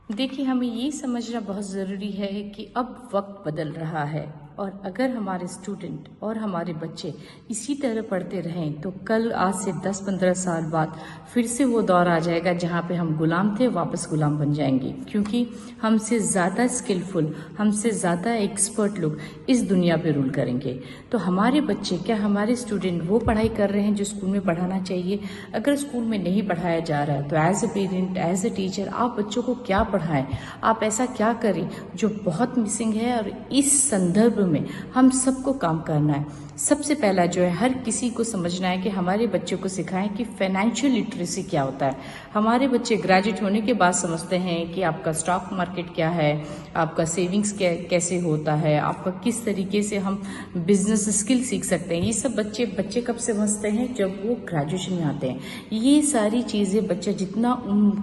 देखिए, हमें ये समझना बहुत ज़रूरी है कि अब वक्त बदल रहा है और अगर हमारे स्टूडेंट और हमारे बच्चे इसी तरह पढ़ते रहें तो कल आज से 10-15 साल बाद फिर से वो दौर आ जाएगा जहाँ पे हम गुलाम थे वापस गुलाम बन जाएंगे, क्योंकि हमसे ज़्यादा स्किलफुल, हमसे ज़्यादा एक्सपर्ट लोग इस दुनिया पे रूल करेंगे। तो हमारे बच्चे, क्या हमारे स्टूडेंट वो पढ़ाई कर रहे हैं जो स्कूल में पढ़ाना चाहिए? अगर स्कूल में नहीं पढ़ाया जा रहा है तो as a parent, as a teacher आप बच्चों को क्या पढ़ाएं, आप ऐसा क्या करें जो बहुत मिसिंग है। और इस संदर्भ में हम सबको काम करना है। सबसे पहला जो है, हर किसी को समझना है कि हमारे बच्चों को सिखाएं कि फाइनेंशियल लिटरेसी क्या होता है। हमारे बच्चे ग्रेजुएट होने के बाद समझते हैं कि आपका स्टॉक मार्केट क्या है, आपका सेविंग्स कैसे होता है, आपका किस तरीके से हम बिजनेस स्किल सीख सकते हैं। ये सब बच्चे कब समझते हैं? जब वो ग्रेजुएशन में आते हैं। ये सारी चीज़ें बच्चा जितना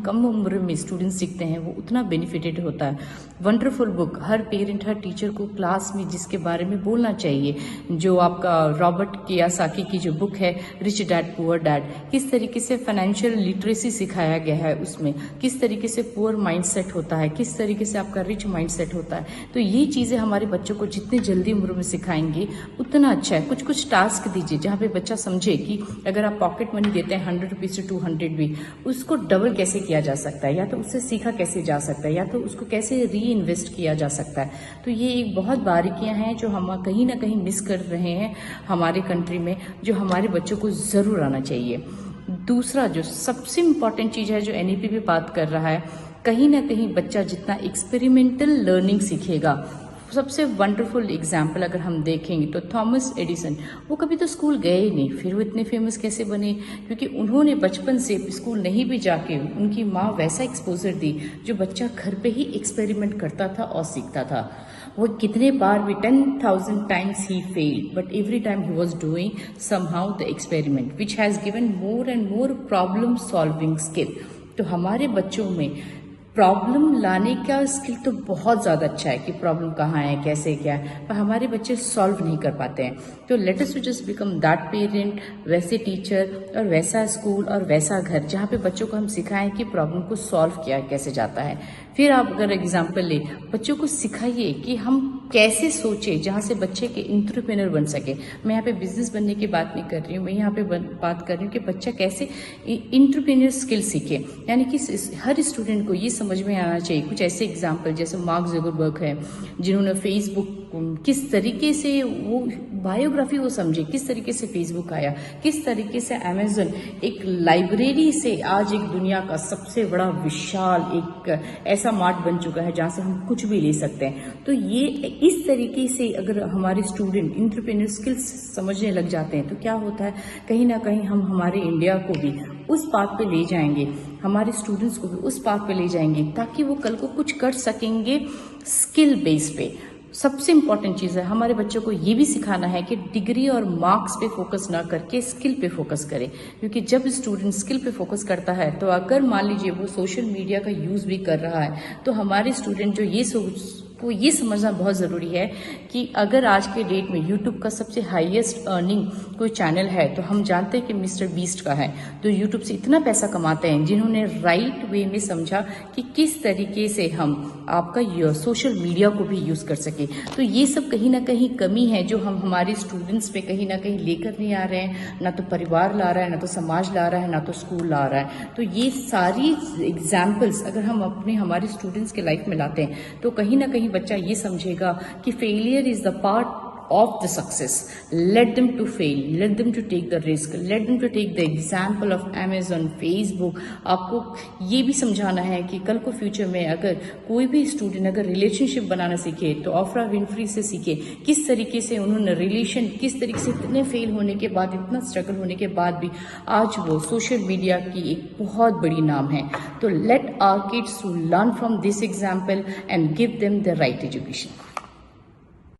कम उम्र में स्टूडेंट सीखते हैं वो उतना बेनिफिटेड होता है। वंडरफुल बुक हर पेरेंट, हर टीचर को क्लास में जिसके बारे में बोलना चाहिए, जो आपका रॉबर्ट कियोसाकी की जो बुक है रिच डैड पुअर डैड, किस तरीके से फाइनेंशियल लिटरेसी सिखाया गया है उसमें, किस तरीके से पुअर माइंडसेट होता है, किस तरीके से आपका रिच माइंडसेट होता है। तो ये चीज़ें हमारे बच्चों को जितनी जल्दी उम्र में सिखाएंगे उतना अच्छा है। कुछ कुछ टास्क दीजिए जहाँ पे बच्चा समझे कि अगर आप पॉकेट मनी देते हैं 100 रुपीज़ से 200 भी, उसको डबल कैसे किया जा सकता है, या तो उससे सीखा कैसे जा सकता है, या तो उसको कैसे री इन्वेस्ट किया जा सकता है। तो ये एक बहुत बारीकियां हैं जो हम कहीं ना कहीं मिस कर रहे हैं हमारे कंट्री में, जो हमारे बच्चों को ज़रूर आना चाहिए। दूसरा जो सबसे इम्पॉर्टेंट चीज़ है जो एनईपी भी बात कर रहा है, कहीं ना कहीं बच्चा जितना एक्सपेरिमेंटल लर्निंग सीखेगा, सबसे वंडरफुल एग्जाम्पल अगर हम देखेंगे तो थॉमस एडिसन, वो कभी तो स्कूल गए ही नहीं, फिर वो इतने फेमस कैसे बने? क्योंकि उन्होंने बचपन से स्कूल नहीं भी जाके, उनकी माँ वैसा एक्सपोजर दी जो बच्चा घर पे ही एक्सपेरिमेंट करता था और सीखता था। वो कितने बार भी 10,000 times he failed, but every time he was doing somehow the experiment which has given more and more problem solving skill. तो हमारे बच्चों में प्रॉब्लम लाने का स्किल तो बहुत ज़्यादा अच्छा है कि प्रॉब्लम कहाँ है, कैसे, क्या है, पर हमारे बच्चे सॉल्व नहीं कर पाते हैं। तो let us just become that parent, वैसे टीचर और वैसा स्कूल और वैसा घर जहाँ पे बच्चों को हम सिखाएं कि प्रॉब्लम को सॉल्व किया कैसे जाता है। फिर आप अगर एग्जाम्पल ले, बच्चों को सिखाइए कि हम कैसे सोचे जहाँ से बच्चे के एंटरप्रेन्योर बन सके। मैं यहाँ पे बिजनेस बनने की बात नहीं कर रही हूँ, मैं यहाँ पे बात कर रही हूँ कि बच्चा कैसे एंटरप्रेन्योर स्किल सीखे। यानी कि हर स्टूडेंट को ये समझ में आना चाहिए। कुछ ऐसे एग्जाम्पल जैसे मार्क ज़ुकरबर्ग है, जिन्होंने फेसबुक किस तरीके से वो बायोग्राफी वो समझे, किस तरीके से फेसबुक आया, किस तरीके से अमेजन एक लाइब्रेरी से आज एक दुनिया का सबसे बड़ा विशाल एक ऐसा मार्ट बन चुका है जहाँ से हम कुछ भी ले सकते हैं। तो ये इस तरीके से अगर हमारे स्टूडेंट एंटरप्रेन्योर स्किल्स समझने लग जाते हैं तो क्या होता है, कहीं ना कहीं हम हमारे इंडिया को भी उस पाथ पे ले जाएंगे, हमारे स्टूडेंट्स को भी उस पाथ पे ले जाएंगे, ताकि वो कल को कुछ कर सकेंगे स्किल बेस पे। सबसे इम्पॉर्टेंट चीज़ है, हमारे बच्चों को ये भी सिखाना है कि डिग्री और मार्क्स पे फोकस ना करके स्किल पे फोकस करें। क्योंकि जब स्टूडेंट स्किल पे फोकस करता है तो अगर मान लीजिए वो सोशल मीडिया का यूज़ भी कर रहा है, तो हमारे स्टूडेंट जो ये समझना बहुत ज़रूरी है कि अगर आज के डेट में यूट्यूब का सबसे हाईएस्ट अर्निंग कोई चैनल है तो हम जानते हैं कि मिस्टर बीस्ट का है। तो यूट्यूब से इतना पैसा कमाते हैं जिन्होंने राइट वे में समझा कि किस तरीके से हम आपका सोशल मीडिया को भी यूज़ कर सके। तो ये सब कहीं ना कहीं कमी है जो हम हमारे स्टूडेंट्स पे कहीं ना कहीं लेकर नहीं आ रहे हैं। ना तो परिवार ला रहा है, ना तो समाज ला रहा है, ना तो स्कूल ला रहा है। तो ये सारी एग्जाम्पल्स अगर हम हमारे स्टूडेंट्स के लाइफ में लाते हैं तो कहीं ना कहीं बच्चा ये समझेगा कि failure is the part of the success. Let them to fail, let them to take the risk, let them to take the example of Amazon, Facebook। आपको ये भी समझाना है कि कल को फ्यूचर में अगर कोई भी स्टूडेंट अगर रिलेशनशिप बनाना सीखे तो ऑफ्रा विनफ्री से सीखे, किस तरीके से उन्होंने रिलेशन, किस तरीके से इतने फेल होने के बाद, इतना स्ट्रगल होने के बाद भी आज वो सोशल मीडिया की एक बहुत बड़ी नाम है। तो let our kids to learn from this example and give them the right education.